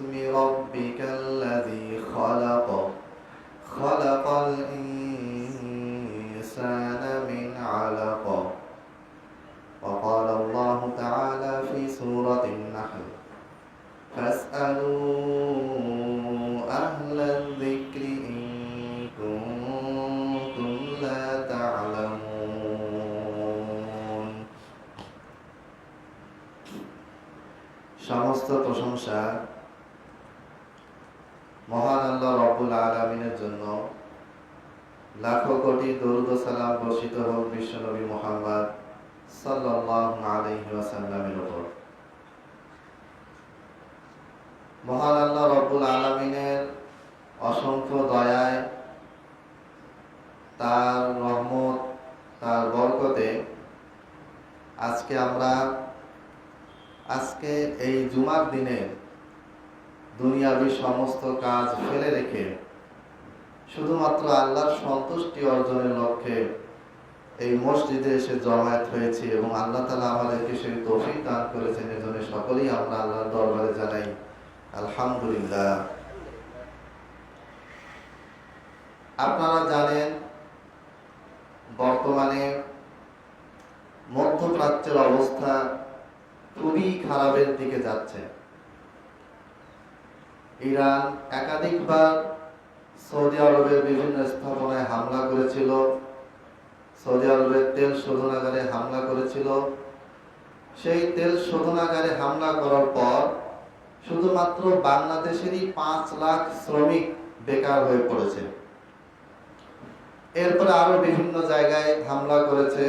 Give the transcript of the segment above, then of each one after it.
بسم ربك الذي خلق خلق الإنسان من علق وقال الله تعالى في سورة النحل فاسألوا أهل الذكر إن كنتم لا تعلمون সমস্ত প্রশংসা মহান আল্লাহ রব্বুল আলামিনের জন্য। লাখো কোটি দরুদ ও সালাম বর্ষিত হোক বিশ্বনবী মুহাম্মদ সাল্লাল্লাহু আলাইহি ওয়াসাল্লামের উপর। মহান আল্লাহ রব্বুল আলামিনের অসংখ্য দয়ায়, তার রহমত, তার বরকতে আজকে এই জুমার দিনে দুনিয়াবী সমস্ত কাজ ফেলে রেখে শুধুমাত্র আল্লাহর সন্তুষ্টি অর্জনের লক্ষ্যে এই মসজিদে এসে জমায়েত হয়েছি এবং আল্লাহ তাআলা আমাদেরকে সেই তৌফিক দান করেছেন। এজন্য সকলেই আমরা আল্লাহর দরবারে জানাই আলহামদুলিল্লাহ। আপনারা জানেন বর্তমানে মধ্যপ্রাচ্যের অবস্থা খুবই খারাপের দিকে যাচ্ছে। ইরান একাধিকবার সৌদি আরবের বিভিন্ন স্থাপনায় হামলা করেছিল, সৌদি আরবের তেল শোধনাগারে হামলা করেছিল। সেই তেল শোধনাগারে হামলা করার পর শুধুমাত্র বাংলাদেশেরই 5 লাখ শ্রমিক বেকার হয়ে পড়েছে। এরপরে আরো বিভিন্ন জায়গায় হামলা করেছে।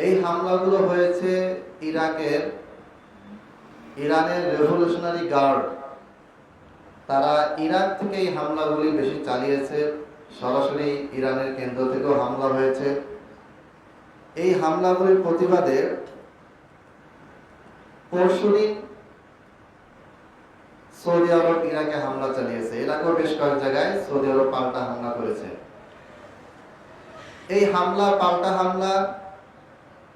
এই হামলাগুলো হয়েছে ইরানের রেভলিউশনারি গার্ড, তারা ইরাক থেকে এই হামলাগুলি বেশি চালিয়েছে। সরাসরি ইরানের কেন্দ্র থেকেও হামলা হয়েছে। এই হামলাগুলির প্রতিবাদে পরশুদিন সৌদি আরব ইরাকে হামলা চালিয়েছে। ইরাকেও বেশ কয়েক জায়গায় সৌদি আরব পাল্টা হামলা করেছে। এই হামলা পাল্টা হামলা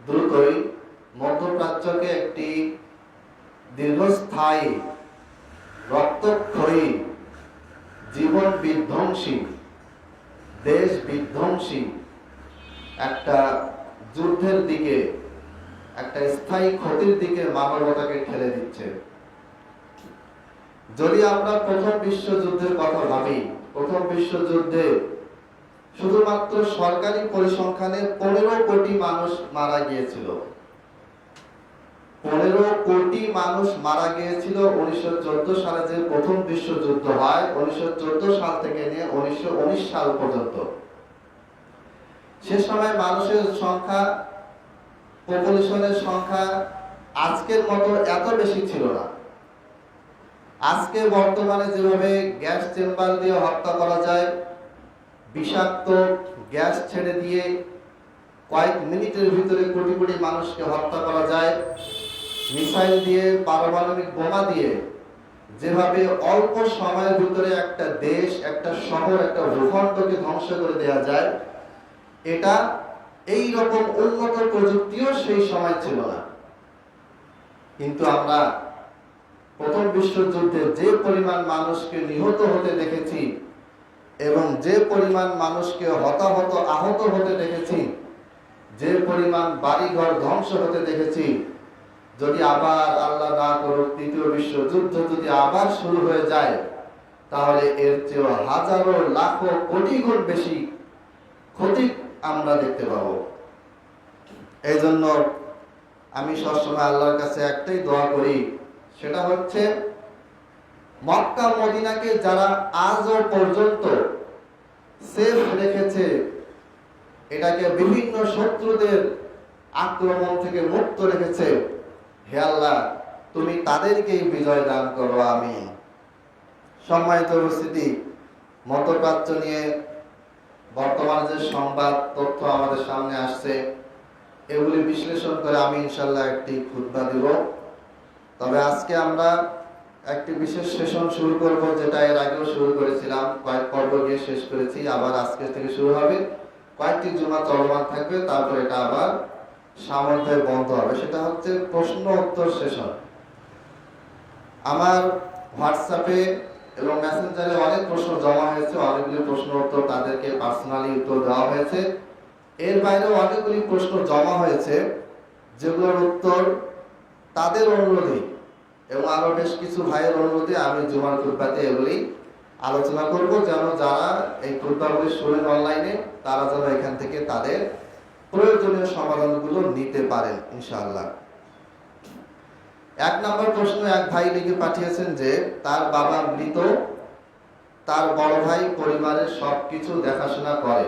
দ্রুতই মধ্যপ্রাচ্যকে একটি দীর্ঘস্থায়ী, রক্তক্ষয়ী, জীবন বিধ্বংসী, দেশ বিধ্বংসী একটা যুদ্ধের দিকে, একটা স্থায়ী ক্ষতির দিকে মানবতাকে ঠেলে দিচ্ছে। যদি আমরা প্রথম বিশ্বযুদ্ধের কথা ভাবি, প্রথম বিশ্বযুদ্ধে শুধুমাত্র সরকারি পরিসংখ্যানে 15 কোটি মানুষ মারা গিয়েছিল। 15 কোটি মানুষ মারা গিয়েছিল 1914 সালে যে প্রথম বিশ্বযুদ্ধ হয়, 1914 সাল থেকে নিয়ে 1919 সাল পর্যন্ত। সে সময় মানুষের সংখ্যা, পপুলেশনের সংখ্যা আজকের মতো এত বেশি ছিল না। আজকে বর্তমানে যেভাবে গ্যাস চেম্বার দিয়ে হত্যা করা যায়, বিষাক্ত গ্যাস ছেড়ে দিয়ে কয়েক মিনিটের ভিতরে কোটি কোটি মানুষকে হত্যা করা যায়, মিসাইল দিয়ে, পারমাণবিক বোমা দিয়ে যেভাবে অল্প সময়ের ভিতরে একটা দেশ, একটা শহর, একটা ভূখণ্ডকে ধ্বংস করে দেওয়া যায়, এটা এই রকম উন্নত প্রযুক্তিও সেই সময় ছিল না। কিন্তু আমরা প্রথম বিশ্বযুদ্ধে যে পরিমাণ মানুষকে নিহত হতে দেখেছি এবং যে পরিমাণ মানুষকে হতাহত, আহত হতে দেখেছি, যে পরিমাণ বাড়িঘর ধ্বংস হতে দেখেছি, যদি আবার আল্লাহ না করুক তৃতীয় বিশ্বযুদ্ধ যদি আবার শুরু হয়ে যায়, তাহলে এর চেয়ে হাজারো লাখো কোটি গুণ বেশি ক্ষতি আমরা দেখতে পাবো। এই জন্য আমি সবসময় আল্লাহর কাছে একটাই দোয়া করি, সেটা হচ্ছে মক্কা মদিনাকে যারা আজও পর্যন্ত সেফ রেখেছে, এটাকে বিভিন্ন শত্রুদের আক্রমণ থেকে মুক্ত রেখেছে, হে আল্লাহ তুমি তাদেরকেই বিজয় দান করো, আমিন। সম্মানিত উপস্থিতি, মধ্যপ্রাচ্য নিয়ে বর্তমানে যে সংবাদ তথ্য আমাদের সামনে আসছে, এগুলি বিশ্লেষণ করে আমি ইনশাআল্লাহ একটি খুতবা দিব। তবে আজকে আমরা একটি বিশেষ সেশন শুরু করব, যেটা এর আগেও শুরু করেছিলাম, কয়েক পর্ব গিয়ে শেষ করেছি, আবার আজকে থেকে শুরু হবে। কয়েকটি জুমা চলমান থাকবে, তারপর এটা আবার সামর্থ্যে বন্ধ হবে। সেটা হচ্ছে প্রশ্ন উত্তর সেশন। আমার হোয়াটসঅ্যাপে এবং মেসেঞ্জারে অনেক প্রশ্ন জমা হয়েছে, অনেকগুলি প্রশ্ন উত্তর তাদেরকে পার্সোনালি উত্তর দেওয়া হয়েছে। এর বাইরেও অনেকগুলি প্রশ্ন জমা হয়েছে যেগুলোর উত্তর তাদের অনুরোধে এবং আরো বেশ কিছু ভাইয়ের অনুরোধে আমি জুমার খুতবাতে এগুলি আলোচনা করব, যেন যারা এই খুতবাগুলি শুনেন অনলাইনে তারা যেন এখান থেকে তাদের প্রয়োজনীয় সমাধানগুলো নিতে পারেন ইনশাআল্লাহ। 1 নম্বর প্রশ্ন এক ভাই লিখে পাঠিয়েছেন যে তার বাবা মৃত, তার বড় ভাই পরিবারের সবকিছু দেখাশোনা করে।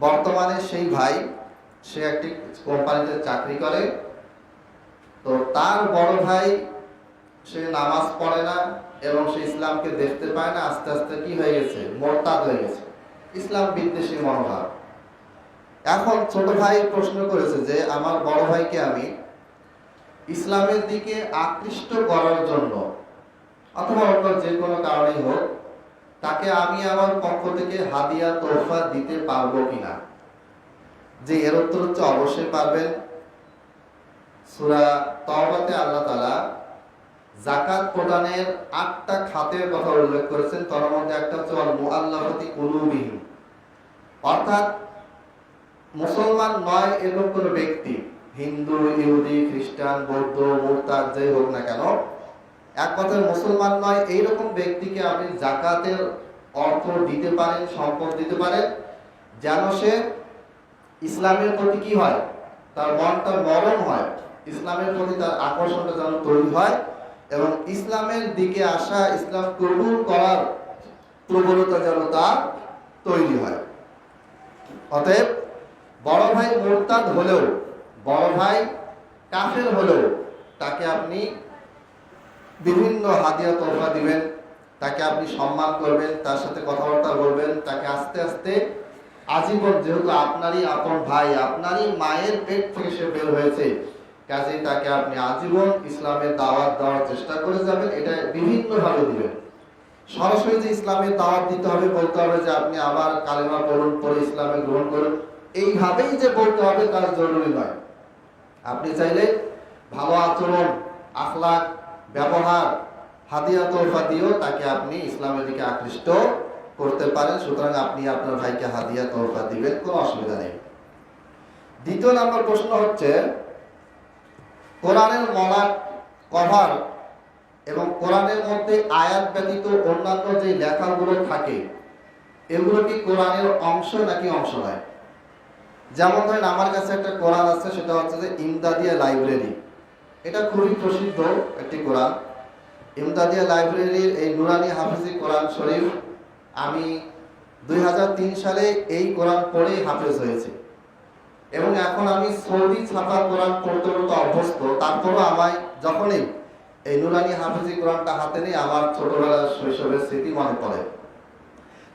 বর্তমানে সেই ভাই সে একটি কোম্পানিতে চাকরি করে। তো তার বড় ভাই সে নামাজ পড়ে না এবং সে ইসলামকে দেখতে পায় না, আস্তে আস্তে কি হয়ে গেছে, মোরতাদ হয়ে গেছে, ইসলাম বিদ্বেষী মনোভাব। এখন ছোট ভাই প্রশ্ন করেছে যে আমার বড় ভাইকে আমি ইসলামের দিকে আকৃষ্ট করার জন্য অথবা অন্য যে কোনো কারণেই হোক তাকে আমি আমার পক্ষ থেকে হাদিয়া তোহফা দিতে পারবো কিনা। যে এর উত্তর হচ্ছে অবশ্যই পারবেন। সূরা তাওবাতে আল্লাহ তাআলা যাকাত প্রদানের 8টা খাতের কথা উল্লেখ করেছেন, তার মধ্যে একটা হচ্ছে আল মুআল্লাফাতি কুলুবিহিম, অর্থাৎ মুসলমান নয় এরকম কোনো ব্যক্তি, হিন্দু, ইহুদি, খ্রিস্টান, বৌদ্ধ, মুরতাদ যেই হোক না কেন, এক কথায় মুসলমান নয় এইরকম ব্যক্তিকে আপনি যাকাতের অর্থ দিতে পারেন, সম্পদ দিতে পারেন, যেন সে ইসলামের প্রতি কি হয়, তার মনটা নরম হয়, ইসলামের প্রতি তার আকর্ষণটা যেন তৈরি হয় এবং ইসলামের দিকে আসা, ইসলাম কবুল করার প্রবণতা যেন তার তৈরি হয়। অতএব বড় ভাই মুরতাদ হলেও, বড় ভাই কাফের হলেও তাকে আপনি বিভিন্ন হাদিয়া তোহফা দিবেন, তাকে আপনি সম্মান করবেন, তার সাথে কথাবার্তা বলবেন, তাকে আস্তে আস্তে আজীবন, যেহেতু আপনারই আপন ভাই, আপনারই মায়ের পেট থেকে সে বের হয়েছে, কাজেই তাকে আপনি আজীবন ইসলামের দাওয়াত দেওয়ার চেষ্টা করে যাবেন। এটা বিভিন্নভাবে দিবেন। সরাসরি যে ইসলামের দাওয়াত দিতে হবে, বলতে হবে যে আপনি আবার কালেমা পড়ুন, পরে ইসলামে গ্রহণ করুন, এইভাবেই যে বলতে হবে তার জরুরি নয়। আপনি চাইলে ভালো আচরণ, আখলাক, ব্যবহার, হাদিয়া তোহফা দিয়েও তাকে আপনি ইসলামের দিকে আকৃষ্ট করতে পারেন। সুতরাং আপনি আপনার ভাইকে হাদিয়া তোহফা দিবেন, কোনো অসুবিধা নেই। 2 নম্বর প্রশ্ন হচ্ছে কোরআনের মলাট, কভার এবং কোরআনের মধ্যে আয়াত ব্যতীত অন্যান্য যে লেখাগুলো থাকে এগুলো কি কোরআনের অংশ নাকি অংশ নয়? যেমন ধরেন আমার কাছে একটা কোরআন আছে, সেটা হচ্ছে যে ইমদাদিয়া লাইব্রেরি। এটা খুবই প্রসিদ্ধ একটি কোরআন। ইমদাদিয়া লাইব্রেরির এই নুরানি হাফেজি কোরআন শরীফ আমি 2003 সালে এই কোরআন পড়েই হাফেজ হয়েছি এবং এখন আমি সৌদি ছাপা কোরআন পড়তে পড়তে অভ্যস্ত। তারপরও আমায় যখনই এই নুরানি হাফেজি কোরআনটা হাতে নিয়ে আমার ছোটবেলার শৈশবের স্মৃতি মনে পড়ে।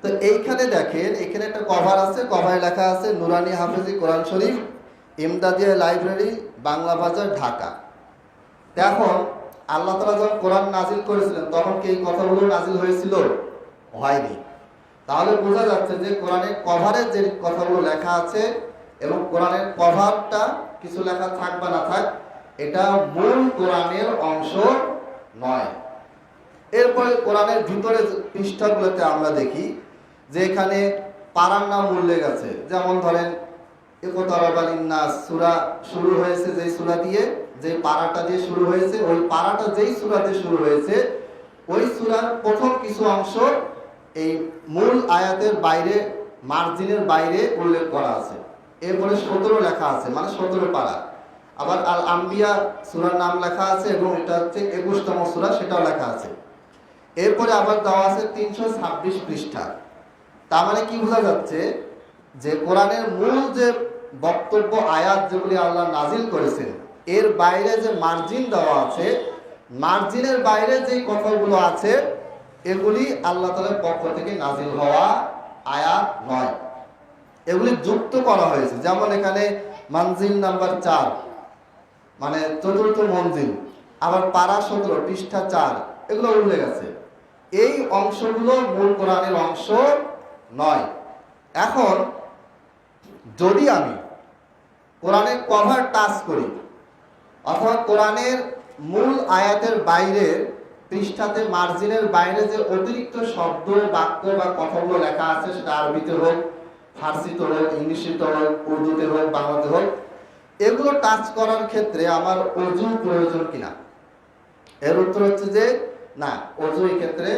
তো এইখানে দেখেন, এখানে একটা কভার আছে, কভারে লেখা আছে নুরানি হাফেজি কোরআন শরীফ, ইমদাদিয়া লাইব্রেরি, বাংলা বাজার, ঢাকা। এখন আল্লাহ তাআলা যখন কোরআন নাজিল করেছিলেন তখন কি এই কথাগুলো নাজিল হয়েছিল? হয়নি। তাহলে বোঝা যাচ্ছে যে কোরআনের কভারে যে কথাগুলো লেখা আছে এবং কোরআনের কভারটা কিছু লেখা থাক বা না থাক, এটা মূল কোরআনের অংশ নয়। এরপরে কোরআনের ভিতরে পৃষ্ঠাগুলোতে আমরা দেখি যে এখানে পারার নাম উল্লেখ আছে। যেমন ধরেন ইকতারাবালিন নাস সূরা শুরু হয়েছে যেই সূরা দিয়ে, যে পারাটা দিয়ে শুরু হয়েছে, ওই পারাটা যেই সূরা দিয়ে শুরু হয়েছে ওই সূরার প্রথম কিছু অংশ এই মূল আয়াতের বাইরে, মার্জিনের বাইরে উল্লেখ করা আছে। এরপরে 17 লেখা আছে, মানে 17 পারা। আবার আল আম্বিয়া সূরার নাম লেখা আছে এবং এটা হচ্ছে 21তম সূরা, সেটাও লেখা আছে। এরপরে আবার দেওয়া আছে 326 পৃষ্ঠা। তার মানে কি বোঝা যাচ্ছে যে কোরআনের মূল যে বক্তব্য, আয়াত যেগুলি আল্লাহ নাজিল করেছেন, এর বাইরে যে মার্জিন দেওয়া আছে, মার্জিনের বাইরে যে কথাগুলো আছে এগুলি আল্লাহ তাআলার পক্ষ থেকে নাজিল হওয়া আয়াত নয়, এগুলি যুক্ত করা হয়েছে। যেমন এখানে মঞ্জিল নাম্বার 4, মানে 4র্থ মঞ্জিল, আবার পারা 17 পৃষ্ঠা 4, এগুলো উল্লেখ আছে। এই অংশগুলো মূল কোরআনের অংশ নয়। এখন যদি আমি কোরআনের কভার টাচ করি অথবা কোরআনের মূল আয়াতের বাইরে পৃষ্ঠাতে মার্জিনের বাইরে যে অতিরিক্ত শব্দ, বাক্য বা কথাগুলো লেখা আছে, সেটা আরবিতে হোক, ফার্সিতে হোক, ইংলিশে হোক, উর্দুতে হোক, বাংলাতে হোক, এগুলো টাচ করার ক্ষেত্রে আমার অজু প্রয়োজন কিনা? এর উত্তর হচ্ছে যে না, অজু এই ক্ষেত্রে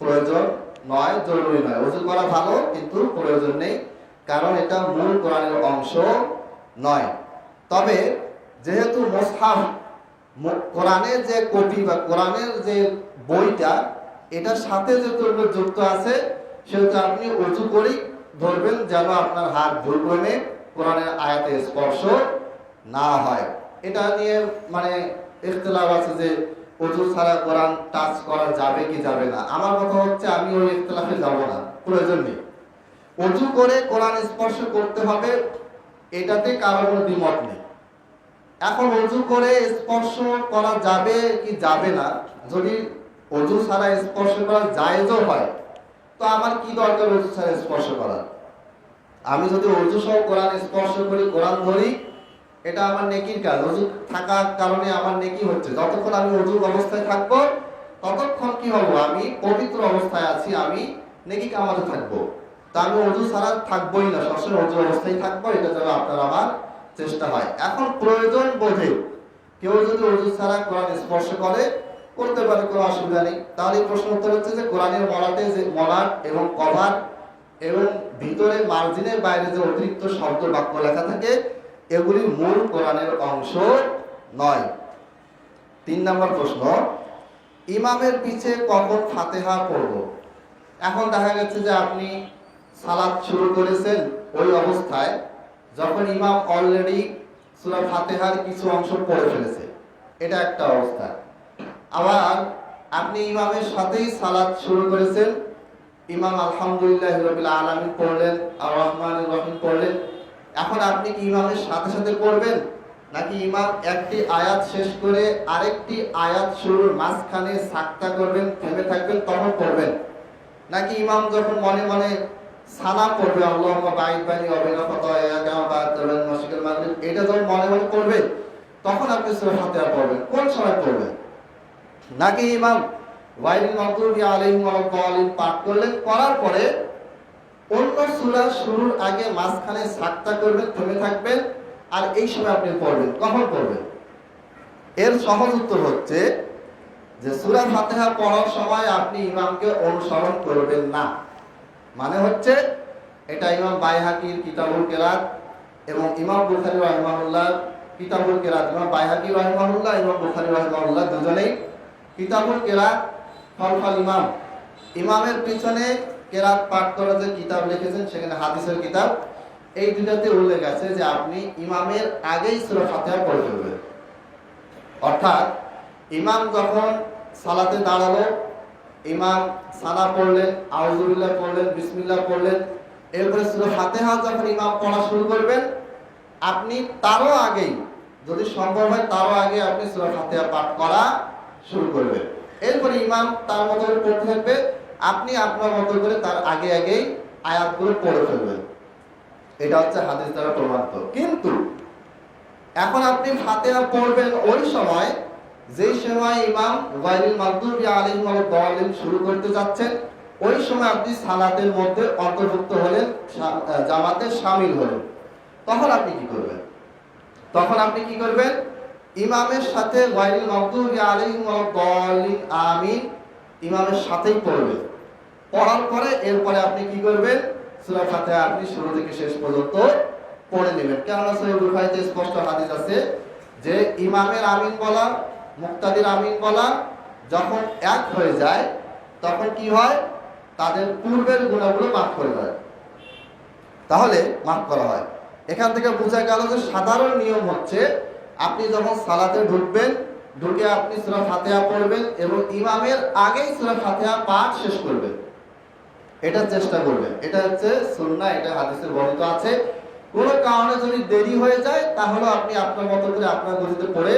প্রয়োজন নয়, জরুরি নয়। অজু করা ভালো, কিন্তু প্রয়োজন নেই, কারণ এটা মূল কোরআনের অংশ নয়। তবে যেহেতু মুসহাফ, কোরআনের যে কপি বা কোরআনের যে বইটা, এটার সাথে যেহেতু যুক্ত আছে, সেহেতু আপনি অজু করেই ধরবেন, যেন আপনার হাত ভুলক্রমে কোরআনের আয়াতে স্পর্শ না হয়। এটা নিয়ে মানে ইখতিলাফ আছে যে অজু ছাড়া কোরআন টাচ করা যাবে কি যাবে না। আমার কথা হচ্ছে আমি ওই ইখতিলাফে যাব না, প্রয়োজন নেই। অজু করে কোরআন স্পর্শ করতে হবে, এটাতে কারো কোনো দ্বিমত নেই। এখন অজু করে স্পর্শ করা যাবে কি যাবে না, যদি অজু ছাড়া স্পর্শ করা জায়েজও হয়, তো আমার কি দরকার অজু ছাড়া স্পর্শ করার? আমি যদি অজু সহ কোরআন স্পর্শ করি, কোরআন ধরি, এটা আমার নেকির কাজ। অজু থাকার কারণে আমার নেকি হচ্ছে। যতক্ষণ আমি অজু অবস্থায় থাকবো, ততক্ষণ কি হবো? আমি পবিত্র অবস্থায় আছি, আমি নেকি কামাতে থাকবো। তা আমি অজু ছাড়া থাকবোই না, সবসময় অজু অবস্থায় থাকবো, এটা যেন আপনার আমার চেষ্টা হয়। এখন প্রয়োজন বোধে কেউ যদি অজু ছাড়া কোরআন স্পর্শ করতে পারে, কোনো অসুবিধা নেই। তাহলে প্রশ্ন উত্তর হচ্ছে যে কোরআনের মলাটে যে মলাট এবং কভার এবং ভিতরে মার্জিনের বাইরে যে অতিরিক্ত শব্দ, বাক্য লেখা থাকে, এগুলি মূল কোরআনের অংশ নয়। 3 নম্বর প্রশ্ন, ইমামের পিছে কখন ফাতিহা পড়ব? এখন দেখা গেছে যে আপনি সালাত শুরু করেছেন, ওই অবস্থায় যখন ইমাম অলরেডি সূরা ফাতিহার কিছু অংশ পড়ে ফেলেছে, এটা একটা অবস্থা। আবার আপনি ইমামের সাথেই সালাত শুরু করেছেন, ইমাম আলহামদুলিল্লাহি রাব্বিল আলামিন পড়লেন, আর রহমানির রহিম পড়লেন। এখন আপনি কি ইমামের সাথে সাথে পড়বেন, নাকি ইমাম একটি আয়াত শেষ করে আরেকটি আয়াত শুরুর মাঝখানে সাক্তা করবেন, থেমে থাকবেন, তখন পড়বেন? নাকি ইমাম যখন মনে মনে সালাম পড়বে, আল্লাহুম্মা বাঈদ বাইনি ওয়া বাইনা খাতায়ায়া কামা বা'আদতা বাইনা মাশরিকিল মাগরিব, এটা যখন মনে মনে পড়বে, তখন আপনি সূরা ফাতিহা পড়বেন? কোন সময় পড়বেন? নাকি ইমাম গায়রিল মাগদুবি আলাইহিম ওয়ালাদ-দাল্লিন পাঠ করলেন, করার পরে অন্য সূরা শুরুর আগে মাঝখানে সাক্তা করবেন, থেমে থাকবেন, আর এই সময় আপনি পড়বেন? কখন পড়বেন? এর সহজ উত্তর হচ্ছে যে সূরা ফাতিহা পড়ার সময় আপনি ইমামকে অনুসরণ করবেন না। মানে হচ্ছে, এটা ইমাম বাইহাকির কিতাবুল কেরাত এবং ইমাম বুখারী রাহিমাহুল্লাহ কিতাবুল কেরাত, ইমাম বাইহাকি রাহিমাহুল্লাহ, ইমাম বুখারী রাহিমাহুল্লাহ দুজনেই কিতাবুল কেরাত খলফাল ইমাম, ইমামের পিছনে কেরাত পাঠ করার যে কিতাব লিখেছেন, সেখানে হাদিসের কিতাব, এই দুটাতে উল্লেখ আছে যে আপনি ইমামের আগেই সূরা ফাতিহা পড়ে ফেলবেন। অর্থাৎ ইমাম যখন সালাতে দাঁড়ালো, ইমাম সানা পড়লেন, আউযুবিল্লাহ পড়লেন, বিসমিল্লাহ পড়লেন, এরপরে সূরা ফাতিহা যখন ইমাম পড়া শুরু করবেন, আপনি তারও আগেই, যদি সম্ভব হয় তারও আগে আপনি সূরা ফাতিহা পাঠ করা শুরু করবেন। এরপরে ইমাম তার মতো করে পড়তে থাকবে, আপনি আপনার মতো করে তার আগে আগেই আয়াতগুলো পড়ে ফেলবেন। এটা হচ্ছে হাদিস দ্বারা প্রমাণিত। কিন্তু এখন আপনি ফাতিহা পড়বেন ওই সময়, যেই সময় ইমাম গায়রিল মাগদুবি আলাইহিম ওয়ালাদ-দাল্লিন শুরু করতে যাচ্ছেন, ওই সময় আপনি সালাতের মধ্যে অন্তর্ভুক্ত হলেন, জামাতে শামিল হলেন। তখন আপনি কি করবেন? তখন আপনি কি করবেন? ইমামের সাথে গায়রিল মাগদুবি আলাইহিম ওয়ালাদ-দাল্লিন আমিন ইমামের সাথেই পড়বেন। পড়ার পরে এরপরে আপনি কি করবেন? সূরা ফাতিহা আপনি শুরু থেকে শেষ পর্যন্ত পড়ে নেবেন। কেননা সহিহ বুখারীতে স্পষ্ট হাদিস আছে যে ইমামের আমিন বলা, মুক্তাদির আমিন বলা যখন এক হয়ে যায়, তখন কি হয়? তাদের পূর্বের গুনাহগুলো মাফ করে দেয়, তাহলে মাফ করা হয়। এখান থেকে বোঝা গেল যে সাধারণ নিয়ম হচ্ছে, আপনি যখন সালাতে ঢুকবেন, ঢুকে আপনি সূরা ফাতিহা পড়বেন এবং ইমামের আগেই সূরা ফাতিহা পাঠ শেষ করবেন। এটা চেষ্টা করবেন। এটা হচ্ছে সুন্নাহ, এটা হাদিসে বর্ণিত আছে। কোনো কারণে যদি দেরি হয়ে যায়, তাহলে আপনি আপনার মতো করে আপনার গতিতে পড়ে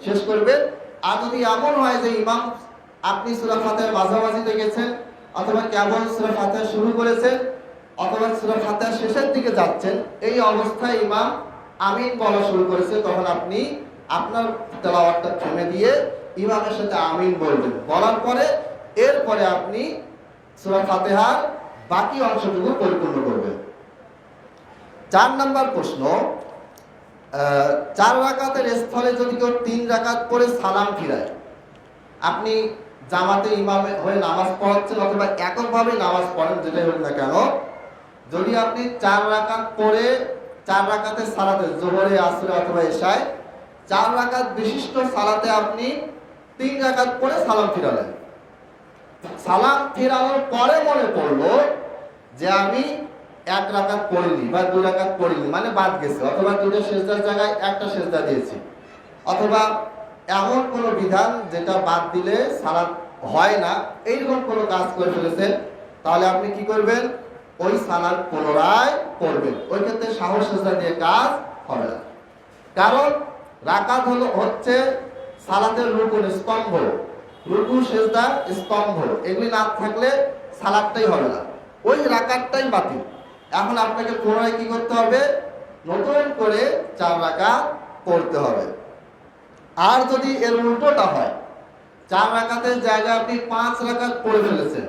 শেষ করবেন। আর যদি এমন হয় যে ইমাম, আপনি সূরা ফাতিহার মাঝামাঝিতে গেছেন, অথবা কেবল সূরা ফাতিহা শুরু করেছেন, অথবা সূরা ফাতিহা শেষের দিকে যাচ্ছেন, এই অবস্থায় ইমাম আমিন বলা শুরু করেছে, তখন আপনি আপনার তেলাওয়াতটা থেমে দিয়ে ইমামের সাথে আমিন বলবেন, বলার পরে এরপরে আপনি সূরা ফাতিহার বাকি অংশটুকু পরিপূর্ণ করবেন। 4 নম্বর প্রশ্ন, 4 রাকাতের স্থলে যদি কেউ 3 রাকাত পরে সালাম ফিরায়, আপনি জামাতে ইমামে হয়ে নামাজ পড়াচ্ছেন অথবা এককভাবে নামাজ পড়েন, যেটাই হোক না কেন, যদি আপনি 4 রাকাত পরে 4 রাকাতের সালাতে, যোহরে, আসরে অথবা এশায় 4 রাকাত বিশিষ্ট সালাতে আপনি 3 রাকাত পরে সালাম ফিরালেন, সালাম ফিরানোর পরে মনে পড়লো যে আমি 1 রাকাত পড়িনি বা 2 রাকাত পড়িনি, মানে বাদ গেছে, অথবা 2টা সেজদার জায়গায় 1টা সেজদা দিয়েছি, অথবা এমন কোনো বিধান যেটা বাদ দিলে সালাত হয় না, এইরকম কোনো কাজ করে ফেলেছেন, তাহলে আপনি কি করবেন? ওই সালাত পুনরায় পড়বেন। ওই ক্ষেত্রে সাহস সেজদা দিয়ে কাজ হবে না, কারণ রাকাত হচ্ছে সালাতের রুকুন, স্তম্ভ, রুকু, সেজদা, স্তম্ভ, এগুলি না থাকলে সালাতটাই হবে না, ওই রাকাতটাই বাতিল। এখন আপনাকে পুনরায় কি করতে হবে? নতুন করে 4 রাকাত পড়তে হবে। আর যদি এর উল্টোটা হয়, 4 রাকাতের জায়গায় আপনি 5 রাকাত পড়ে ফেলেছেন,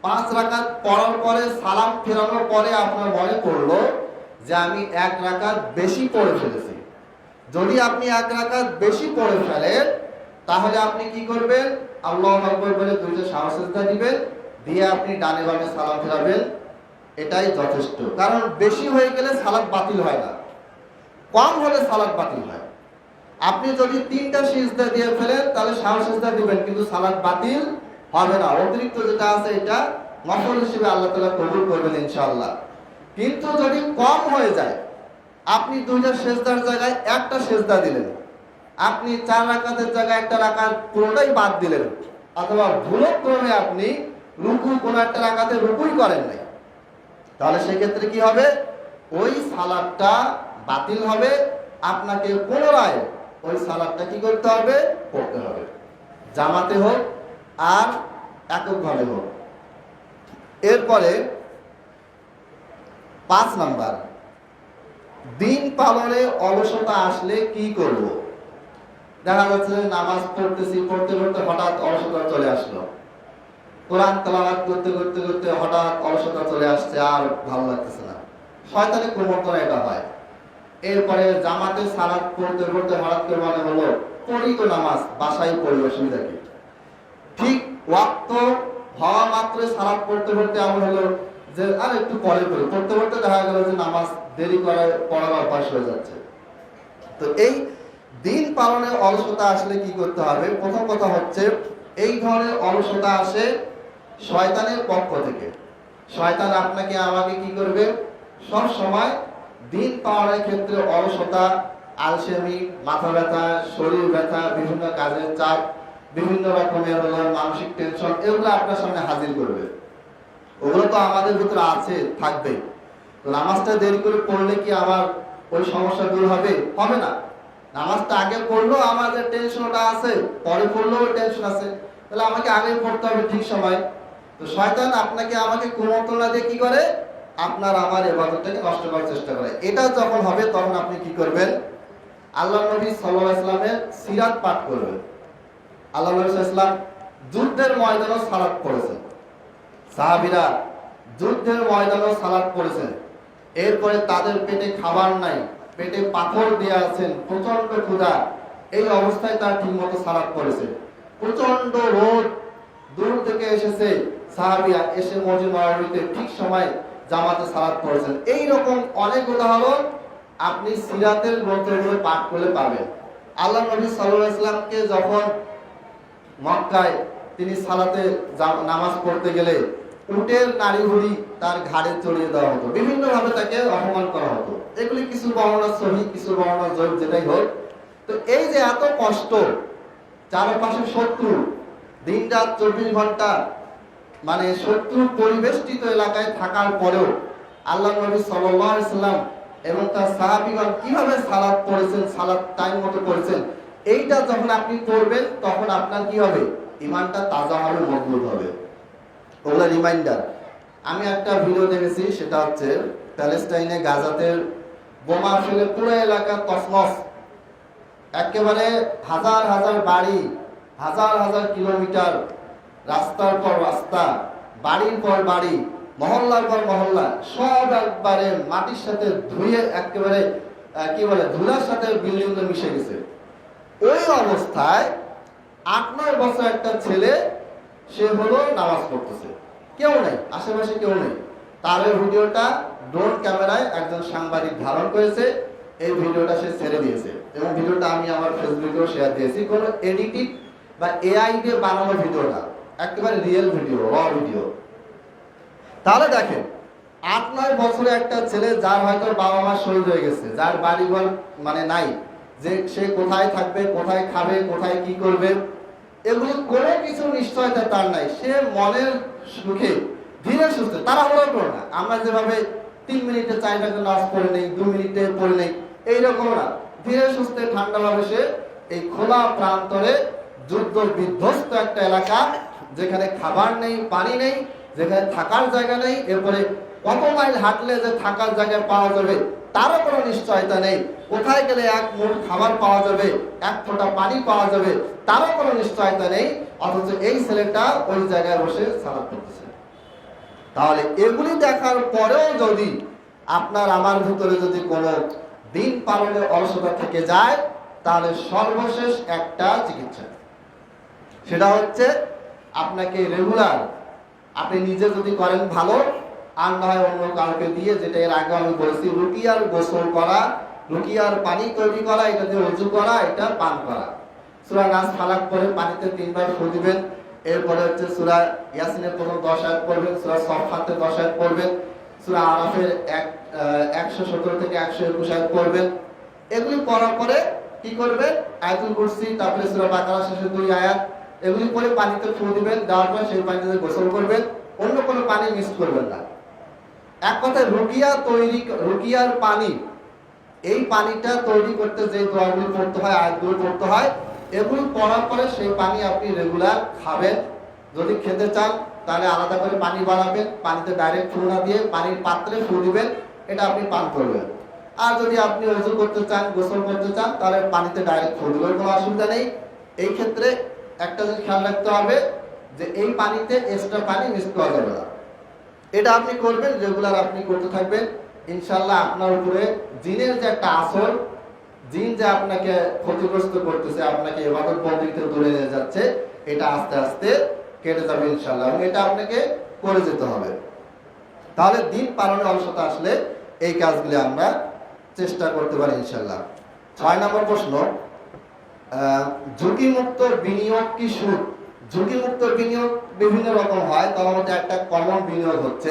5 রাকাত পড়ার পরে সালাম ফেরানোর পরে আপনার মনে পড়লো যে আমি 1 রাকাত বেশি পড়ে ফেলেছি। যদি আপনি 1 রাকাত বেশি পড়ে ফেলেন, তাহলে আপনি কি করবেন? আল্লাহু আকবার বলে 2টা সাহস সেজদা দিবেন, দিয়ে আপনি ডানে বামে সালাম ফেরাবেন, এটাই যথেষ্ট। কারণ বেশি হয়ে গেলে সালাত বাতিল হয় না, কম হলে সালাত বাতিল হয়। আপনি যদি 3টা সিজদা দিয়ে ফেলেন তাহলে সাহস সিজদা দিবেন, কিন্তু সালাত বাতিল হবে না। অতিরিক্ত যেটা আছে এটা নফল হিসেবে আল্লাহ তাআলা কবুল করবেন ইনশাআল্লাহ। কিন্তু যদি কম হয়ে যায়, আপনি 2টা সিজদার জায়গায় 1টা সিজদা দিলেন, আপনি 4 রাকাতের জায়গায় 1টা রাকাত পুরোটাই বাদ দিলেন, অথবা ভুলক্রমে আপনি রুকু কোন একটা রাকাতে রুকুই করেন নাই, তাহলে সেই ক্ষেত্রে কি হবে? ওই সালাতটা বাতিল হবে, আপনাকে পুনরায় ওই সালাতটা কি করতে হবে? পড়তে হবে, জামাতে হোক আর এককভাবে হোক। এরপরে 5 নাম্বার, দিন পালনে অলসতা আসলে কি করব? দেখা যাচ্ছে নামাজ পড়তেছি, পড়তে পড়তে হঠাৎ অলসতা চলে আসলো, কোরআন তেলাওয়াত করতে করতে করতে হঠাৎ অলসতা চলে আসছে, আর ভালো লাগতেছে না, শয়তানের প্রবর্তনা এটা হয়। এরপরে জামাতে সালাত পড়তে পড়তে হঠাৎ করে মনে হলো পড়ি তো নামাজ, বাসায় পড়ি, অসুবিধা কি? ঠিক ওয়াক্ত হওয়া মাত্র সালাত পড়তে পড়তে এমন হলো যে আর একটু পরে পড়ি, পড়তে পড়তে দেখা গেল যে নামাজ দেরি করে পড়ার অভ্যাস হয়ে যাচ্ছে। তো এই দিন পালনে অলসতা আসলে কি করতে হবে? প্রথম কথা হচ্ছে, এই ধরনের অলসতা আসে শয়তানের পক্ষ থেকে। শয়তান আপনাকে আমাকে কি করবে? সব সময় দিন পালনের ক্ষেত্রে অলসতা, আলসেমি, মাথা ব্যথা, শরীর ব্যথা, বিভিন্ন কাজের চাপ, বিভিন্ন রকমের মানসিক টেনশন, এগুলো আপনার সামনে হাজির করবে। ওগুলো তো আমাদের ভিতরে আছে, থাকবে। নামাজটা দেরি করে পড়লে কি আমার ওই সমস্যা দূর হবে? হবে না। নামাজটা আগে পড়লেও আমাদের টেনশনটা আছে, পরে পড়লেও টেনশন আছে, তাহলে আমাকে আগে পড়তে হবে ঠিক সময়। তো শয়তান আপনাকে আমাকে কুমন্ত্রণা দিয়ে কি করে? আপনার আমার ইবাদতটাকে নষ্ট করার চেষ্টা করে। এটা যখন হবে তখন আপনি কি করবেন? আল্লাহ নবী সাল্লাল্লাহু আলাইহি ওয়াসাল্লামের সিরাত পাঠ করবেন। আল্লাহ নবী সাল্লাল্লাহু আলাইহি ওয়াসাল্লাম যুদ্ধের ময়দানেও সালাত পড়েছেন, সাহাবীরা যুদ্ধের ময়দানেও সালাত পড়েছেন। এরপরে তাদের পেটে খাবার নাই, পেটে পাথর দিয়ে আছেন, প্রচন্ড ক্ষুধা, এই অবস্থায় তার ঠিকমতো সালাত পড়েছেন। প্রচন্ড রোদ, দূর থেকে এসেছে সাহাবীরা, এসে মসজিদ নববীতে ঠিক সময় জামাতে সালাত পড়েছেন। এই রকম অনেক উদাহরণ আপনি সিরাতের গ্রন্থগুলো পাঠ করলে পাবেন। আল্লাহ নবী সাল্লাল্লাহু আলাইহি ওয়াসাল্লামকে যখন মক্কায় তিনি সালাতে নামাজ পড়তে গেলে উটের নাড়িভুড়ি তার ঘাড়ে চড়িয়ে দেওয়া হতো, বিভিন্ন ভাবে তাকে অপমান করা হতো। এগুলি কিছু বর্ণনা সহিহ, কিছু বর্ণনা জয়ীফ, যেটাই হোক। তো এই যে এত কষ্ট, চারপাশে শত্রু, দিন রাত 24 ঘন্টা মানে শত্রু পরিবেষ্টিত এলাকায় থাকার পরেও আল্লাহ নবী সাল্লাল্লাহু আলাইহি ওয়াসাল্লাম এবং তার সাহাবীগণ কিভাবে সালাত পড়েছেন, সালাত টাইম মতো পড়েছেন, এইটা যখন আপনি পড়বেন তখন আপনার কি হবে? ঈমানটা তাজা হবে, মজবুত হবে। ওগুলা রিমাইন্ডার। আমি একটা ভিডিও দেখেছি, সেটা হচ্ছে প্যালেস্টাইনে গাজাতে বোমা ফেলে পুরো এলাকা তছনছ, একেবারে হাজার হাজার বাড়ি হাজার হাজার কিলোমিটার রাস্তার পর রাস্তা, বাড়ির পর বাড়ি, মহল্লার পর মহল্লা, সব একবারে মাটির সাথে ধুয়ে একেবারে কি বলে ধুলার সাথে বিল্ডিং মিশে গেছে। ওই অবস্থায় 8-9 বছর একটা ছেলে সে হলো নামাজ পড়তেছে, কেউ নেই আশেপাশে, কেউ নেই। তার ওই ভিডিওটা ড্রোন ক্যামেরায় একজন সাংবাদিক ধারণ করেছে। এই ভিডিওটা সে ছেড়ে দিয়েছে এবং ভিডিওটা আমি আমার ফেসবুকেও শেয়ার দিয়েছি। কোনো এডিটিং বা এআই দিয়ে বানানো ভিডিও না, একেবারে রিয়েল ভিডিও, র ভিডিও। তাহলে দেখেন 8-9 বছরে একটা ছেলে, যার হয়তো বাবা মা শহীদ হয়ে গেছে, যার বাড়িঘর মানে নাই, যে সে কোথায় থাকবে, কোথায় খাবে, কোথায় কি করবে, এগুলো কোনো কিছু নিশ্চয়তা তার নাই। সে মনের সুখে ধীরে সুস্থে, তাড়াহুড়ো করে না। আমরা যেভাবে 3 মিনিটে 4 টাকা নামাজ পড়ে নেই, 2 মিনিটে পড়ে নেই, এইরকম না। ধীরে সুস্থে ঠান্ডাভাবে সে এই খোলা প্রান্তরে যুদ্ধ বিধ্বস্ত একটা এলাকা, যেখানে খাবার নেই, পানি নেই, যেখানে থাকার জায়গা নেই, এরপরে কত মাইল হাঁটলে যে থাকার জায়গা পাওয়া যাবে তারও কোনো নিশ্চয়তা নেই, কোথায় গেলে এক মুঠ খাবার পাওয়া যাবে, এক ফোঁটা পানি পাওয়া যাবে তারও কোনো নিশ্চয়তা নেই। অথচ এই ছেলেটা ওই জায়গায় বসে সালাত করতেছে। তাহলে এগুলি দেখার পরেও যদি আপনার আমার ভিতরে যদি কোনো দিন পালনের অলসতা থেকে যায়, তাহলে সর্বশেষ একটা চিকিৎসা, সেটা হচ্ছে আপনাকে রেগুলার, আপনি নিজে যদি করেন ভালো, আর না হয় অন্য কাউকে দিয়ে, যেটা এর আগে আমি বলেছি, রুকিয়ার গোসল করা, রুকিয়ার পানি তৈরি করা, এটা দিয়ে ওযু করা, এটা পান করা। সূরা নাস ফালাক পরে পানিতে 3 বার ফু দিবেন। এরপরে হচ্ছে সূরা ইয়াসিনের প্রথম 10 আয়াত পড়বেন, সূরা সফফাতে 10 আয়াত পড়বেন, সূরা আরাফের 117 থেকে 121 আয়াত পড়বেন। এগুলি পড়ার পরে কি করবেন? আয়াতুল কুরসি, তারপরে সূরা বাকারা শেষের 2 আয়াত, এগুলি পরে পানিতে ফু দিবেন। দেওয়ার পর সেই পানিতে গোসল করবেন, অন্য কোনো পানি মিক্স করবেন না। এক কথায় রুকিয়া তৈরি, রুকিয়ার পানি, এই পানিটা তৈরি করতে যে দোয়াগুলি পড়তে হয়, আয়াতগুলো পড়তে হয়, এগুলো পড়ার পরে সেই পানি আপনি রেগুলার খাবেন। যদি খেতে চান তাহলে আলাদা করে পানি বানাবেন, পানিতে ডাইরেক্ট ফু না দিয়ে পানির পাত্রে ফু দিবেন, এটা আপনি পান করবেন। আর যদি আপনি ওযু করতে চান, গোসল করতে চান, তাহলে পানিতে ডাইরেক্ট ফু দিবেন, কোনো অসুবিধা নেই। এই ক্ষেত্রে একটা জিনিস খেয়াল রাখতে হবে যে এই পানিতে এক্সট্রা পানি মিক্স করা যাবে না। এটা আপনি করবেন, রেগুলার আপনি করতে থাকবেন। ইনশাআল্লাহ আপনার উপরে জিনের যে একটা আসর, জিন যে আপনাকে ক্ষতিগ্রস্ত করতেছে, আপনাকে ইবাদত বন্দেগী থেকে দূরে নিয়ে যাচ্ছে, এটা আস্তে আস্তে কেটে যাবে ইনশাআল্লাহ, এবং এটা আপনাকে করে যেতে হবে। তাহলে দিন পালনে অলসতা আসলে এই কাজগুলি আমরা চেষ্টা করতে পারি ইনশাআল্লাহ। 6 নম্বর প্রশ্ন, ঝুঁকিমুক্ত বিনিয়োগ কি সুদ? ঝুঁকিমুক্ত বিনিয়োগ বিভিন্ন রকম হয়, তার মধ্যে একটা কমন বিনিয়োগ হচ্ছে,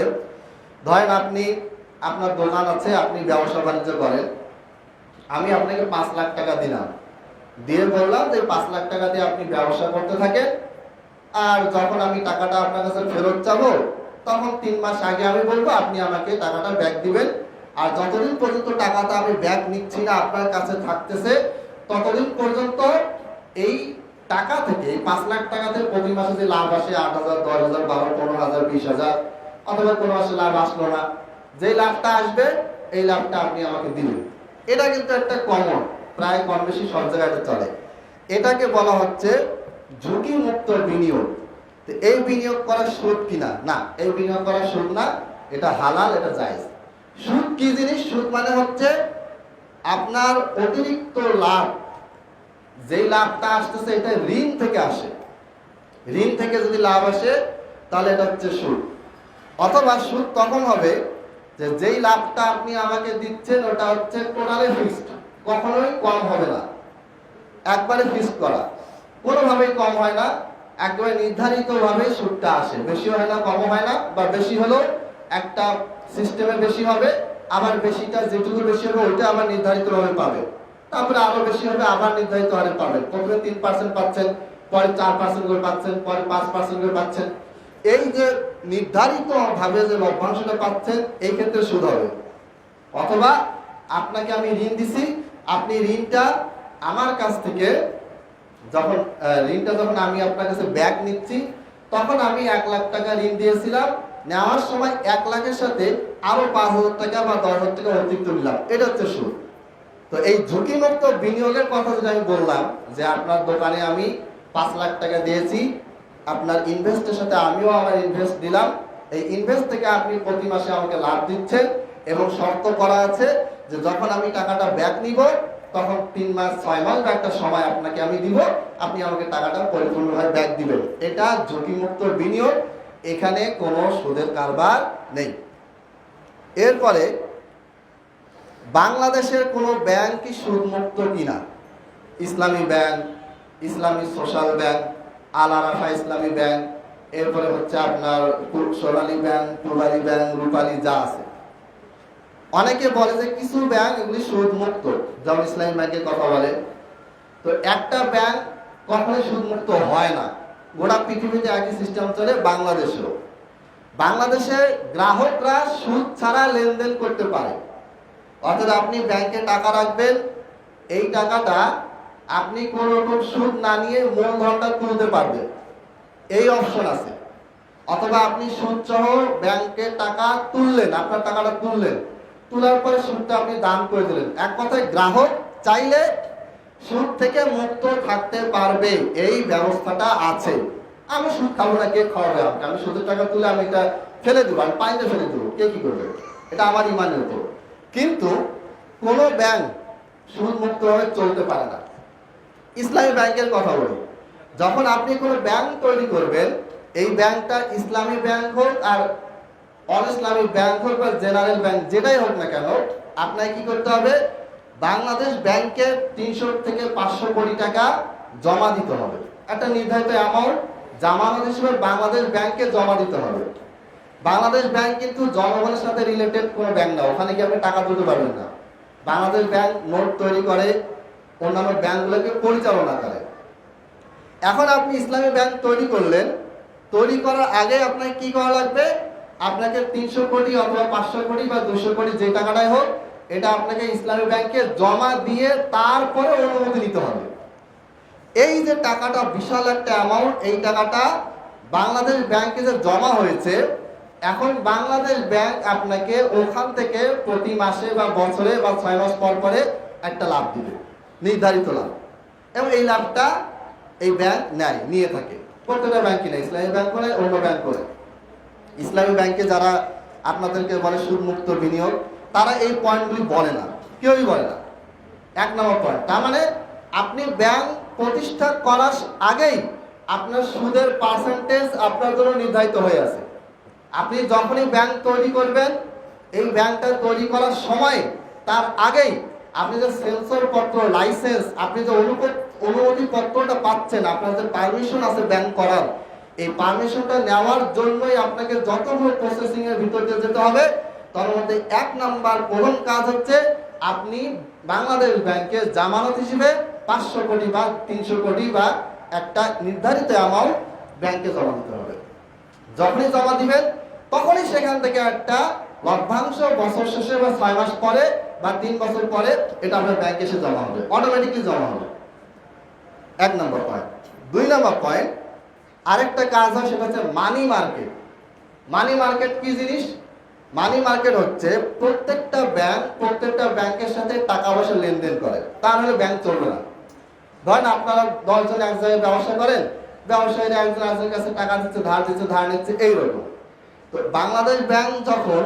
ধরেন আপনি, আপনার দোকান আছে, আপনি ব্যবসা বাণিজ্য করেন, আমি আপনাকে 5 লাখ টাকা দিলাম, দিয়ে বললাম যে 5 লাখ টাকা দিয়ে আপনি ব্যবসা করতে থাকেন, আর যখন আমি টাকাটা আপনার কাছে ফেরত চাবো তখন 3 মাস আগে আমি বলবো আপনি আমাকে টাকাটা ব্যাক দিবেন। আর যতদিন পর্যন্ত টাকাটা আমি ব্যাক নিচ্ছি না, আপনার কাছে থাকতেছে, ততদিন পর্যন্ত এই টাকা থেকে, 5 লাখ টাকাতে প্রতি মাসে যে লাভ আসে 8,000, 10,000, 12,000, 15,000, 20,000, অথবা কোনো মাসে লাভ আসলো না, যে লাভটা আসবে এই লাভটা আপনি আমাকে দিবেন। এটা কিন্তু একটা কমন, প্রায় কম বেশি সব জায়গায় চলে। এটাকে বলা হচ্ছে ঝুঁকি মুক্ত বিনিয়োগ। তো এই বিনিয়োগ করা সুদ কিনা? না, এই বিনিয়োগ করা সুদ না, এটা হালাল, এটা জায়েজ। সুদ কি জিনিস? সুদ মানে হচ্ছে আপনার অতিরিক্ত লাভ, যেই লাভটা আসতেছে এটা ঋণ থেকে আসে, ঋণ থেকে যদি লাভ আসে তাহলে এটা হচ্ছে সুদ। অথবা সুদ তখন হবে যে যেই লাভটা আপনি আমাকে দিচ্ছেন ওটা হচ্ছে টোটালি ফিক্সড, কখনোই কম হবে না, একবারে ফিক্সড করা, কোনোভাবেই কম হয় না, একবারে নির্ধারিতভাবে সুদটা আসে, বেশি হয় না, কম হয় না, বা বেশি হলেও একটা সিস্টেমে বেশি হবে, আবার বেশিটা যেটুকু বেশি হবে ওইটা আবার নির্ধারিতভাবে পাবে, তারপরে আরো বেশি হবে, আবার নির্ধারিত হারে পাবেন। প্রথমে 3% পাচ্ছেন, পরে 4% করে পাচ্ছেন, পরে 5% করে পাচ্ছেন। এই যে নির্ধারিত ভাবে যে লভ্যাংশটা পাচ্ছেন, এই ক্ষেত্রে সুদ হবে। অথবা আপনাকে আমি ঋণ দিছি, আপনি ঋণটা আমার কাছ থেকে যখন আমি আপনার কাছে ব্যাক নিচ্ছি, তখন আমি 1 লাখ টাকা ঋণ দিয়েছিলাম, নেওয়ার সময় 1 লাখের সাথে আরো 5,000 টাকা বা 10,000 টাকা অতিরিক্ত নিলাম, এটা হচ্ছে সুদ। তো এই ঝুঁকিমুক্ত বিনিয়োগের কথা যেটা আমি বললাম, যে আপনার দোকানে আমি 5 লাখ টাকা দিয়েছি, আপনার ইনভেস্টের সাথে আমিও আমার ইনভেস্ট দিলাম, এই ইনভেস্ট থেকে আপনি প্রতি মাসে আমাকে লাভ দিচ্ছেন এবং শর্ত করা আছে যে যখন আমি টাকাটা ব্যাক নিব তখন 3 মাস 6 মাস বা একটা সময় আপনাকে আমি দিব, আপনি আমাকে টাকাটা পরিপূর্ণভাবে ব্যাক দিবেন। এটা ঝুঁকিমুক্ত বিনিয়োগ, এখানে কোনো সুদের কারবার নেই। এরপরে বাংলাদেশের কোনো ব্যাংক কি সুদমুক্ত কিনা? ইসলামী ব্যাংক, ইসলামী সোশ্যাল ব্যাংক, আল আরাফা ইসলামী ব্যাংক, এরপরে হচ্ছে আপনার সোনালী ব্যাংক, পূবালী ব্যাংক, রূপালী, যা আছে। অনেকে বলে যে কিছু ব্যাংক এগুলি সুদমুক্ত, যেমন ইসলামী ব্যাংকের কথা বলে। তো একটা ব্যাংক কখনোই সুদমুক্ত হয় না। গোটা পৃথিবীতে একই সিস্টেম চলে, বাংলাদেশেও। বাংলাদেশে গ্রাহকরা সুদ ছাড়া লেনদেন করতে পারে। অর্থাৎ আপনি ব্যাংকে টাকা রাখবেন, এই টাকাটা আপনি কোনো রকম সুদ না নিয়ে মূলধনটা তুলতে পারবেন, এই অপশন আছে। অথবা আপনি সুদ সহ ব্যাংকে টাকা তুললেন, আপনার টাকাটা তুললেন, তোলার পরে সুদটা আপনি দান করে দিলেন। এক কথায় গ্রাহক চাইলে সুদ থেকে মুক্ত থাকতে পারবে, এই ব্যবস্থাটা আছে। আমি সুদ খাবো না, কে খাওয়াবে আমাকে? আমি সুদের টাকা তুলে আমি এটা ফেলে দেবো, আমি পানিতে ফেলে দেবো, কে কি করবে? এটা আমার ইমানের উপর। কিন্তু কোনো ব্যাংক সুদ মুক্ত হয়ে চলতে পারে না। ইসলামী ব্যাংকের কথা বলি, যখন আপনি কোনো ব্যাংক তৈরি করবেন, এই ব্যাংকটা ইসলামী ব্যাংক হোক আর অন ইসলামিক ব্যাংক হোক বা জেনারেল ব্যাংক, যেটাই হোক না কেন, আপনাকে কি করতে হবে? বাংলাদেশ ব্যাংকে 300 থেকে 500 কোটি টাকা জমা দিতে হবে। একটা নির্ধারিত অ্যামাউন্ট জামানত হিসেবে বাংলাদেশ ব্যাংকে জমা দিতে হবে। বাংলাদেশ ব্যাংক কিন্তু জনগণের সাথে রিলেটেড কোনো ব্যাংক না, ওখানে কি আপনি টাকা তুলতে পারবেন না। বাংলাদেশ ব্যাংক নোট তৈরি করে, অন্যান্য ব্যাংকগুলোকে পরিচালনা করে। এখন আপনি ইসলামী ব্যাংক তৈরি করলেন, তৈরি করার আগে আপনাকে কি করা লাগবে? আপনাকে 300 কোটি অথবা 500 কোটি বা 200 কোটি যে টাকাটাই হোক, এটা আপনাকে ইসলামী ব্যাংকে জমা দিয়ে তারপরে অনুমতি নিতে হবে। এই যে টাকাটা বিশাল একটা অ্যামাউন্ট, এই টাকাটা বাংলাদেশ ব্যাংকে যে জমা হয়েছে, এখন বাংলাদেশ ব্যাংক আপনাকে ওখান থেকে প্রতি মাসে বা বছরে বা 6 মাস পর পরে একটা লাভ দিবে, নির্ধারিত লাভ। এবং এই লাভটা এই ব্যাংক নেয়, নিয়ে থাকে। প্রত্যেকটা ব্যাংকই নেয়, ইসলামী ব্যাংক করে, অন্য ব্যাংক করে। ইসলামী ব্যাংকে যারা আপনাদেরকে বলে সুদমুক্ত বিনিয়োগ, তারা এই পয়েন্টগুলি বলে না, কেউই বলে না। 1 নম্বর পয়েন্ট, তার মানে আপনি ব্যাংক প্রতিষ্ঠা করার আগেই আপনার সুদের পার্সেন্টেজ আপনার জন্য নির্ধারিত হয়ে আছে। আপনি যখনই ব্যাংক তৈরি করবেন, এই ব্যাংকটা তৈরি করার সময় তার আগেই আপনি যে সেন্সর পত্র, লাইসেন্স, আপনি যে অনুমতি পত্রটা পাচ্ছেন, আপনার যে পারমিশন আছে ব্যাংক করার, এই পারমিশনটা নেওয়ার জন্যই আপনাকে যতগুলো প্রসেসিং এর ভিতর দিয়ে যেতে হবে, তার মধ্যে 1 নাম্বার প্রথম কাজ হচ্ছে আপনি বাংলাদেশ ব্যাংকে জামানত হিসেবে 500 কোটি বা 300 কোটি বা একটা নির্ধারিত অ্যামাউন্ট ব্যাংকে জমা দিতে হবে। যখনই জমা দিবেন তখনই সেখান থেকে একটা লভ্যাংশ বছর শেষে বা 6 মাস পরে বা 3 বছর পরে এটা আপনার ব্যাংকে এসে জমা হবে, অটোমেটিকলি জমা হবে। 1 নম্বর পয়েন্ট। 2 নম্বর পয়েন্ট, আরেকটা কাজ হয়, সেটা হচ্ছে মানি মার্কেট। মানি মার্কেট কি জিনিস? মানি মার্কেট হচ্ছে প্রত্যেকটা ব্যাংকের সাথে টাকা পয়সা লেনদেন করে, তা নাহলে ব্যাংক চলবে না। ধরেন আপনারা 10 জন এক জায়গায় ব্যবসা করেন, ব্যবসায়ীরা একজন আরেকজনের কাছে টাকা দিচ্ছে, ধার নিচ্ছে, এইরকম। তো বাংলাদেশ ব্যাংক যখন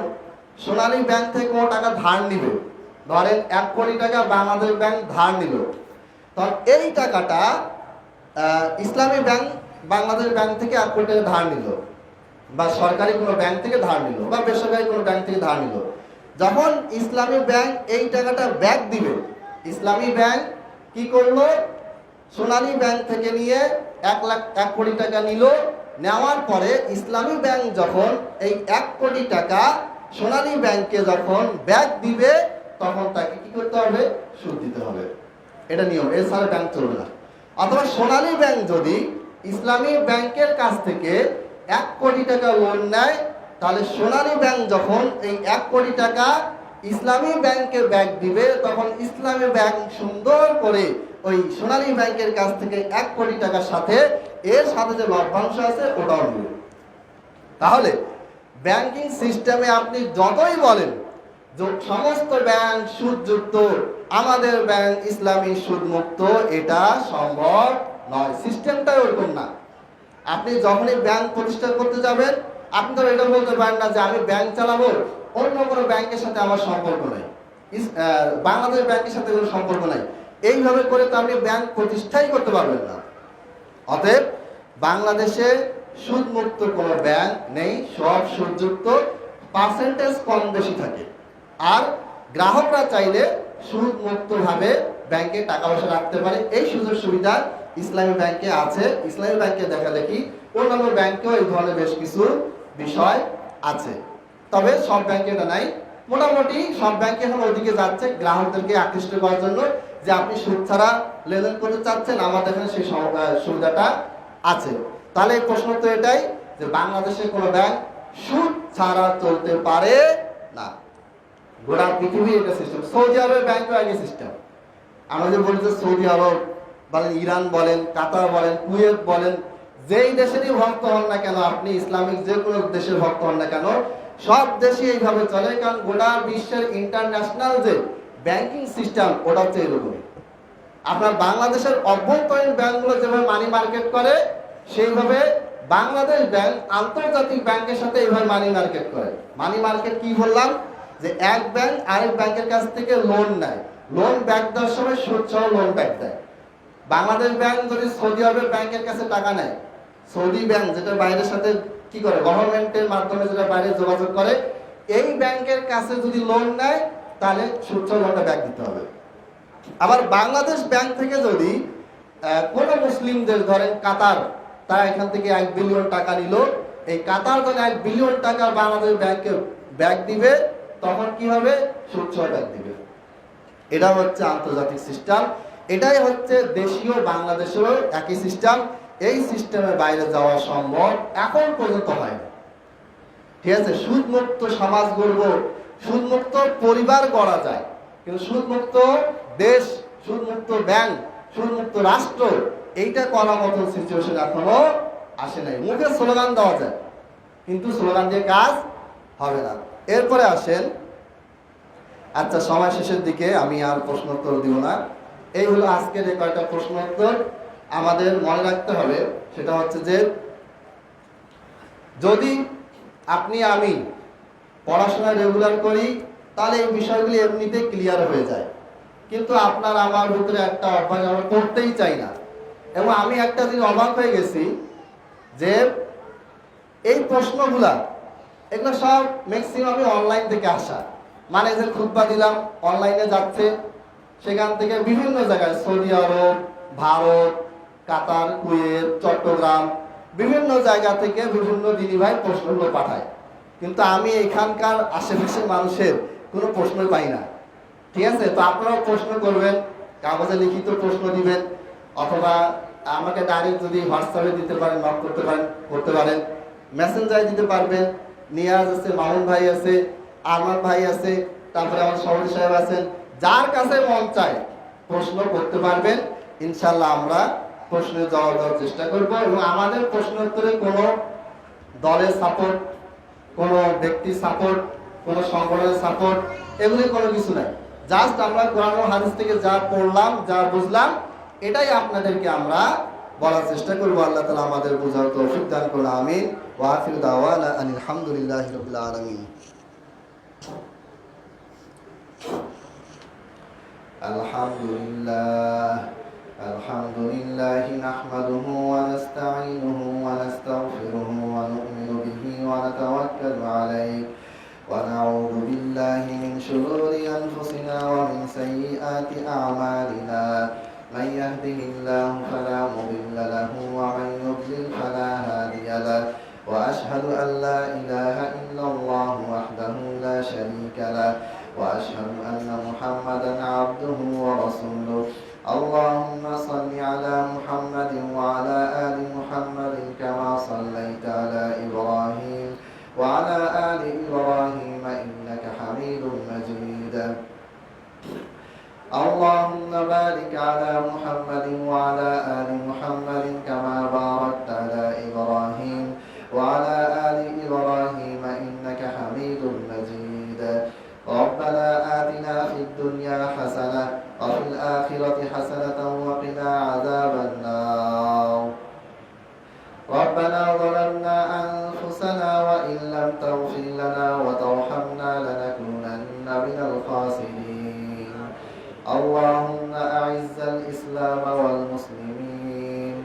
সোনালী ব্যাংক থেকে কোনো টাকা ধার নিবে, ধরেন 1 কোটি টাকা বাংলাদেশ ব্যাংক ধার নিল, তখন এই টাকাটা ইসলামী ব্যাংক বাংলাদেশ ব্যাংক থেকে 1 কোটি টাকা ধার নিল, বা সরকারি কোনো ব্যাংক থেকে ধার নিল, বা বেসরকারি কোনো ব্যাংক থেকে ধার নিল। যখন ইসলামী ব্যাংক এই টাকাটা ব্যাক দিবে, ইসলামী ব্যাংক কি করলো? সোনালী ব্যাংক থেকে নিয়ে 1 কোটি টাকা নিল, নেওয়ার পরে ইসলামী ব্যাংক যখন এই 1 কোটি টাকা সোনালী ব্যাংকে যখন ব্যাক দিবে, তখন তাকে কি করতে হবে? সুদ দিতে হবে। এটা নিয়ম, এছাড়া ব্যাংক চলবে না। অথবা সোনালী ব্যাংক যদি ইসলামী ব্যাংকের কাছ থেকে 1 কোটি টাকা লোন নেয়, তাহলে সোনালী ব্যাংক যখন এই 1 কোটি টাকা ইসলামী ব্যাংকে ব্যাক দিবে, তখন ইসলামী ব্যাংক সুন্দর করে ওই সোনালী ব্যাংকের কাছ থেকে 1 কোটি টাকার সাথে এর সাথে যে লভ্যাংশ আছে ওটাও নেবে। তাহলে ব্যাংকিং সিস্টেমে আপনি যতই বলেন যে সমস্ত ব্যাংক সুদযুক্ত, আমাদের ব্যাংক ইসলামী সুদমুক্ত, এটা সম্ভব নয়, সিস্টেমটাই ওরকম না। আপনি যখনই ব্যাংক প্রতিষ্ঠা করতে যাবেন, আপনি তো এটা বলতে পারেন না যে আমি ব্যাংক চালাবো, অন্য কোনো ব্যাংকের সাথে আমার সম্পর্ক নেই, বাংলাদেশ ব্যাংকের সাথে কোনো সম্পর্ক নাই। এইভাবে করে তো আপনি ব্যাংক প্রতিষ্ঠাই করতে পারবেন না। অতএব বাংলাদেশে সুদমুক্ত কোনো ব্যাংক নেই, সব সুদযুক্ত, পার্সেন্টেজ কম বেশি থাকে। আর গ্রাহকরা চাইলে সুদমুক্তভাবে ব্যাংকে টাকা পয়সা রাখতে পারে, এই সুযোগ সুবিধা ইসলামী ব্যাংকে আছে। ইসলামী ব্যাংকে দেখালেখি অন্যান্য ব্যাংকেও এই ধরনের বেশ কিছু বিষয় আছে, তবে সব ব্যাংকে এটা নাই। মোটামুটি সব ব্যাংকে এখন ওদিকে যাচ্ছে গ্রাহকদেরকে আকৃষ্ট করার জন্য, যে আপনি সুদ ছাড়া লেনদেন করতে চাচ্ছেন, আমাদের এখানে সেই সুবিধাটা আছে। তাহলে এই প্রশ্ন তো এটাই যে বাংলাদেশে কোনো ব্যাংক সুদ ছাড়া চলতে পারে না। গোটা পৃথিবীর এটা সিস্টেম। সৌদি আরবের ব্যাংকও আগে সিস্টেম। আমরা যে বলি যে সৌদি আরব বলেন, ইরান বলেন, কাতার বলেন, কুয়েত বলেন, যেই দেশেরই ভক্ত হন না কেন আপনি, ইসলামিক যে কোনো দেশের ভক্ত হন না কেন, সব দেশই এইভাবে চলে। কারণ গোটা বিশ্বের ইন্টারন্যাশনাল যে ব্যাংকিং সিস্টেম ওটা হচ্ছে এরকমই। আপনার বাংলাদেশের অভ্যন্তরীণ ব্যাংকগুলো যেভাবে মানি মার্কেট করে, সেইভাবে বাংলাদেশ ব্যাংক আন্তর্জাতিক ব্যাংকের সাথে এইভাবে মানি মার্কেট করে। মানি মার্কেট কি বললাম, যে এক ব্যাংক আরেক ব্যাংকের কাছ থেকে লোন নেয়, লোন ব্যাক দেওয়ার সময় সুদ সহ লোন ব্যাক দেয়। বাংলাদেশ ব্যাংক যদি সৌদি আরবের ব্যাংকের কাছে টাকা নেয়, সৌদি ব্যাংক যেটা বাইরের সাথে কি করে, গভর্নমেন্টের মাধ্যমে যেটা বাইরে যোগাযোগ করে, এই ব্যাংকের কাছে যদি লোন নেয় তাহলে সুদ সহ লোনটা ব্যাক দিতে হবে। আবার বাংলাদেশ ব্যাংক থেকে যদি কোনো মুসলিম দেশ, ধরেন কাতার, তারা এখান থেকে 1 বিলিয়ন টাকা নিল, এই কাতার যখন 1 বিলিয়ন টাকা বাংলাদেশ ব্যাংকে ব্যাক দিবে, তখন কি হবে, সুদ সহ ব্যাক দিবে। এটা হচ্ছে আন্তর্জাতিক সিস্টেম। এটাই হচ্ছে দেশীয় বাংলাদেশেরও একই সিস্টেম। এই সিস্টেমের বাইরে যাওয়া সম্ভব এখন পর্যন্ত হয়নি। ঠিক আছে, সুদমুক্ত সমাজ গড়ব, সুদমুক্ত পরিবার গড়া যায়, কিন্তু সুদমুক্ত দেশ, সুদমুক্ত ব্যাংক, সুদমুক্ত রাষ্ট্র, এইটা করার মতো সিচুয়েশন এখনো আসে নাই। মুখে স্লোগান দেওয়া যায়, কিন্তু স্লোগান দিয়ে কাজ হবে না। এরপরে আসেন, আচ্ছা সময় শেষের দিকে, আমি আর প্রশ্ন উত্তর দিব না। এই হলো আজকের এই কয়েকটা প্রশ্ন উত্তর। আমাদের মনে রাখতে হবে সেটা হচ্ছে যে, যদি আপনি আমি পড়াশোনা রেগুলার করি তাহলে এই বিষয়গুলি এমনিতে ক্লিয়ার হয়ে যায়। কিন্তু আপনার আমার ভিতরে একটা অভ্যাস, আমরা করতেই চাই না। এবং আমি একটা দিন অবাক হয়ে গেছি যে এই প্রশ্নগুলা, এগুলো সব ম্যাক্সিমামই অনলাইন থেকে আসা। মানে যে খুতবা দিলাম অনলাইনে যাচ্ছে, সেখান থেকে বিভিন্ন জায়গায়, সৌদি আরব, ভারত, কাতার, কুয়েত, চট্টগ্রাম, বিভিন্ন জায়গা থেকে বিভিন্ন দিনী ভাই প্রশ্নগুলো পাঠায়। কিন্তু আমি এখানকার আশেপাশের মানুষের কোনো প্রশ্নই পাই না। ঠিক আছে, তো আপনারাও প্রশ্ন করবেন, কাগজে লিখিত প্রশ্ন দিবেন, অথবা আমাকে ডাইরেক্ট যদি হোয়াটসঅ্যাপে দিতে পারেন, নক করতে পারেন, মেসেঞ্জারে দিতে পারবেন। নিয়াজ আছে, মামুন ভাই আছে, আরমান ভাই আছে, তারপরে আমার সভাপতি সাহেব আছেন, যার কাছে মন চায় প্রশ্ন করতে পারবেন। ইনশাল্লাহ আমরা প্রশ্নের জবাব দেওয়ার চেষ্টা করব। এবং আমাদের প্রশ্ন উত্তরে কোনো দলের সাপোর্ট, কোনো ব্যক্তির সাপোর্ট, কোনো সংগঠনের সাপোর্ট, এগুলি কোনো কিছু নাই। জাস্ট আমরা কোরআন ও হাদিস থেকে যা পড়লাম, যা বুঝলাম, এটাই আপনাদেরকে আমরা বলার চেষ্টা করব। আল্লাহ তাআলা আমাদের বোঝার তৌফিক দান করুন, আমিন। ওয়া আখিরু দাওয়ানা আনিল হামদুলিল্লাহি রাব্বিল আলামিন। আলহামদুলিল্লাহি নাহমাদুহু ওয়া নাস্তাঈনুহু ওয়া নাস্তাগফিরুহু ওয়া নু'মিনু বিহি ওয়া নাতাওয়াক্কালু আলাইহি ওয়া নাউযু বিল্লাহি মিন শুরুরি আনফুসিনা ওয়া মিন সাইয়্যাতি আ'মালিনা। من يهده الله فلا مضل له ومن يضلل فلا هادي له وأشهد أن لا إله إلا الله وحده لا شريك له وأشهد أن محمدا عبده ورسوله. اللهم صل على محمد وعلى آل محمد كما صليت على إبراهيم وعلى آل إبراهيم إنك حميد مجيد. اللهم بارك على محمد وعلى آل محمد كما باركت على إبراهيم وعلى آل إبراهيم إنك حميد مجيد. ربنا آتنا في الدنيا حسنة وفي الآخرة حسنة وقنا عذاب النار. من الخاسرين. اللهم أعز الإسلام والمسلمين.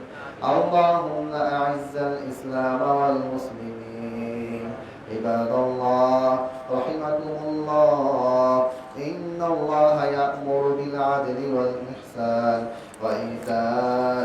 اللهم أعز الإسلام والمسلمين. عباد الله رحمكم الله، إن الله يأمر بالعدل والإحسان وإيتاء